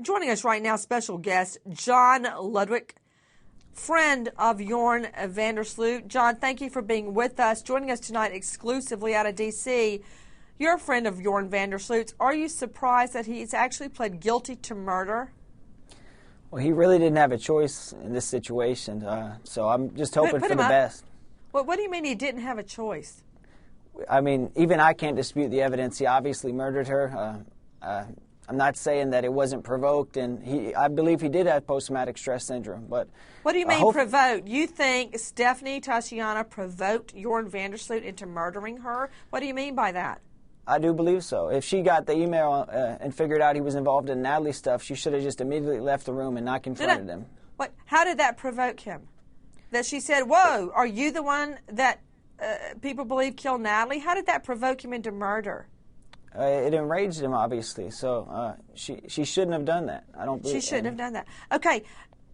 Joining us right now, special guest, John Ludwig, friend of Joran Van Der Sloot. John, thank you for being with us. Joining us tonight exclusively out of D.C., you're a friend of Joran Van Der Sloot's. Are you surprised that he's actually pled guilty to murder? Well, he really didn't have a choice in this situation, so I'm just hoping for the best. What do you mean he didn't have a choice? I mean, even I can't dispute the evidence. He obviously murdered her. I'm not saying that it wasn't provoked, and I believe he did have post-traumatic stress syndrome. But what do you mean provoked? You think Stephanie Tatiana provoked Joran Van Der Sloot into murdering her? What do you mean by that? I do believe so. If she got the email and figured out he was involved in Natalie stuff, she should have just immediately left the room and not confronted him. What? How did that provoke him? That she said, "Whoa, are you the one that people believe killed Natalie?" How did that provoke him into murder? It enraged him, obviously. So she shouldn't have done that. I don't believe she shouldn't have done that. Okay,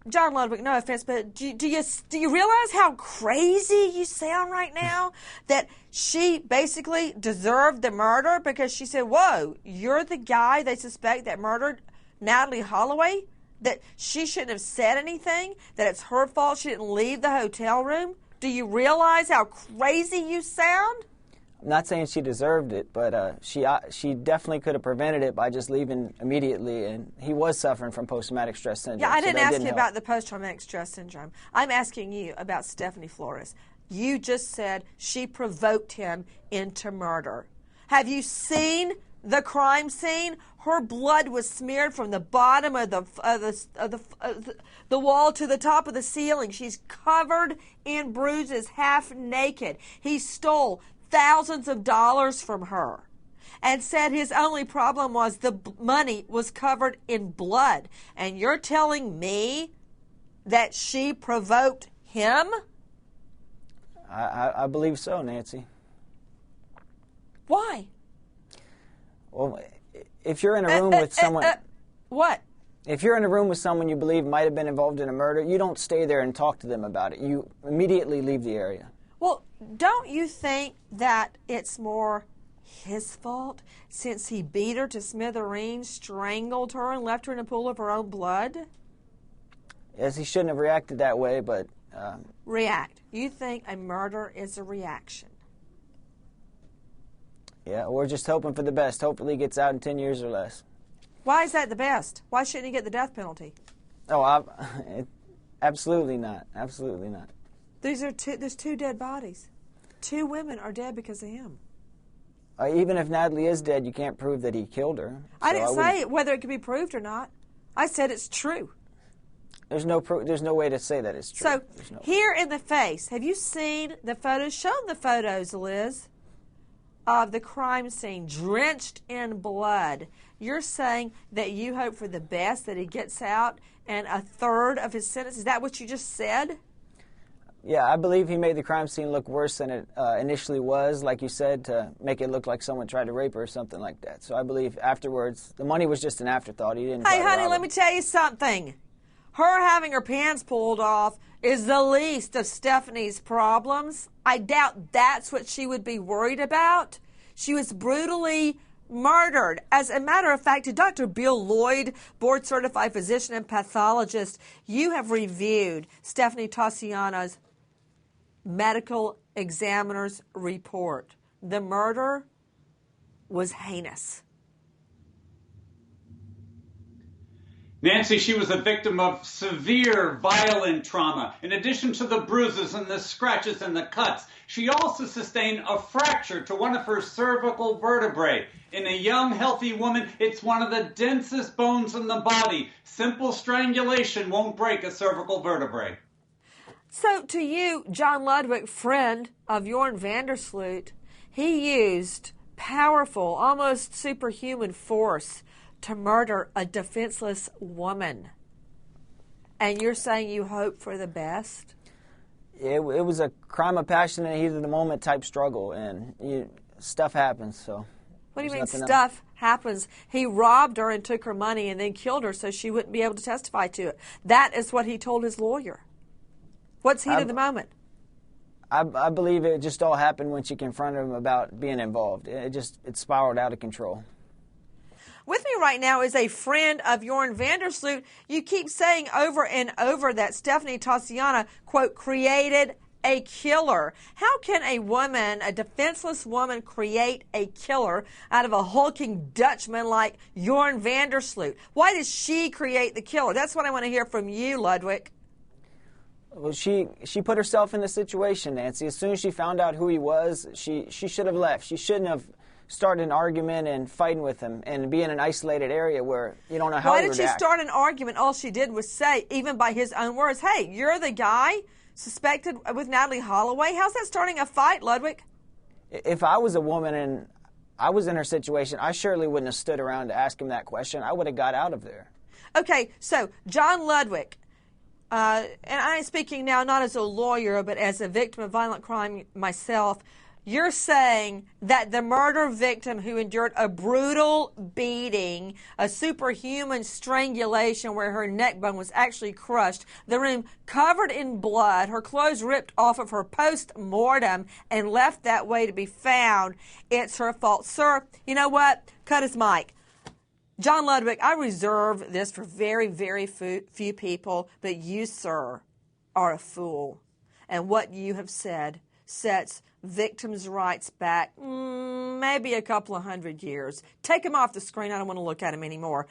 John Ludwig, no offense, but do you realize how crazy you sound right now? That she basically deserved the murder because she said, "Whoa, you're the guy they suspect that murdered Natalie Holloway." That she shouldn't have said anything. That it's her fault she didn't leave the hotel room. Do you realize how crazy you sound? I'm not saying she deserved it, but she definitely could have prevented it by just leaving immediately, and he was suffering from post-traumatic stress syndrome. Yeah, I didn't ask you about the post-traumatic stress syndrome. I'm asking you about Stephanie Flores. You just said she provoked him into murder. Have you seen the crime scene? Her blood was smeared from the bottom of the wall to the top of the ceiling. She's covered in bruises, half naked. He stole thousands of dollars from her and said his only problem was the money was covered in blood. And you're telling me that she provoked him? I believe so, Nancy. Why? Well, if you're in a room with someone... What? If you're in a room with someone you believe might have been involved in a murder, you don't stay there and talk to them about it. You immediately leave the area. Well, don't you think that it's more his fault since he beat her to smithereens, strangled her, and left her in a pool of her own blood? Yes, he shouldn't have reacted that way, but... React. You think a murder is a reaction? Yeah, we're just hoping for the best. Hopefully he gets out in 10 years or less. Why is that the best? Why shouldn't he get the death penalty? Oh, absolutely not. Absolutely not. There's two dead bodies. 2 women are dead because of him. Even if Natalie is dead, you can't prove that he killed her. I didn't say whether it can be proved or not. I said it's true. There's no way to say that it's true. So here in the face, have you seen the photos? Show them the photos, Liz, of the crime scene drenched in blood. You're saying that you hope for the best, that he gets out and a third of his sentence. Is that what you just said? Yeah, I believe he made the crime scene look worse than it initially was, like you said, to make it look like someone tried to rape her or something like that. So I believe afterwards, the money was just an afterthought. He didn't. Hey, honey, let me tell you something. Her having her pants pulled off is the least of Stephanie's problems. I doubt that's what she would be worried about. She was brutally murdered. As a matter of fact, to Dr. Bill Lloyd, board-certified physician and pathologist, you have reviewed Stephanie Tatiana's medical examiner's report. The murder was heinous. Nancy, she was a victim of severe violent trauma. In addition to the bruises and the scratches and the cuts, she also sustained a fracture to one of her cervical vertebrae. In a young, healthy woman, it's one of the densest bones in the body. Simple strangulation won't break a cervical vertebrae. So to you, John Ludwig, friend of Joran Van Der Sloot, he used powerful, almost superhuman force to murder a defenseless woman. And you're saying you hope for the best? It was a crime of passion and heat of the moment type struggle, and stuff happens. So. What do you mean stuff happens? He robbed her and took her money and then killed her so she wouldn't be able to testify to it. That is what he told his lawyer. What's heat of the moment? I believe it just all happened when she confronted him about being involved. It spiraled out of control. With me right now is a friend of Joran Van Der Sloot. You keep saying over and over that Stephanie Tassiana, quote, created a killer. How can a woman, a defenseless woman, create a killer out of a hulking Dutchman like Joran Van Der Sloot? Why does she create the killer? That's what I want to hear from you, Ludwig. Well, she put herself in the situation, Nancy. As soon as she found out who he was, she should have left. She shouldn't have started an argument and fighting with him and be in an isolated area where you don't know how to react. Why did she start an argument? All she did was say, even by his own words, hey, you're the guy suspected with Natalie Holloway? How's that starting a fight, Ludwig? If I was a woman and I was in her situation, I surely wouldn't have stood around to ask him that question. I would have got out of there. Okay, so John Ludwig, and I am speaking now not as a lawyer but as a victim of violent crime myself, you're saying that the murder victim who endured a brutal beating, a superhuman strangulation where her neck bone was actually crushed, the room covered in blood, her clothes ripped off of her post-mortem and left that way to be found, it's her fault. Sir, you know what? Cut his mic. John Ludwig, I reserve this for very, very few people, but you, sir, are a fool. And what you have said sets victims' rights back maybe a couple of 100 years. Take him off the screen. I don't want to look at him anymore.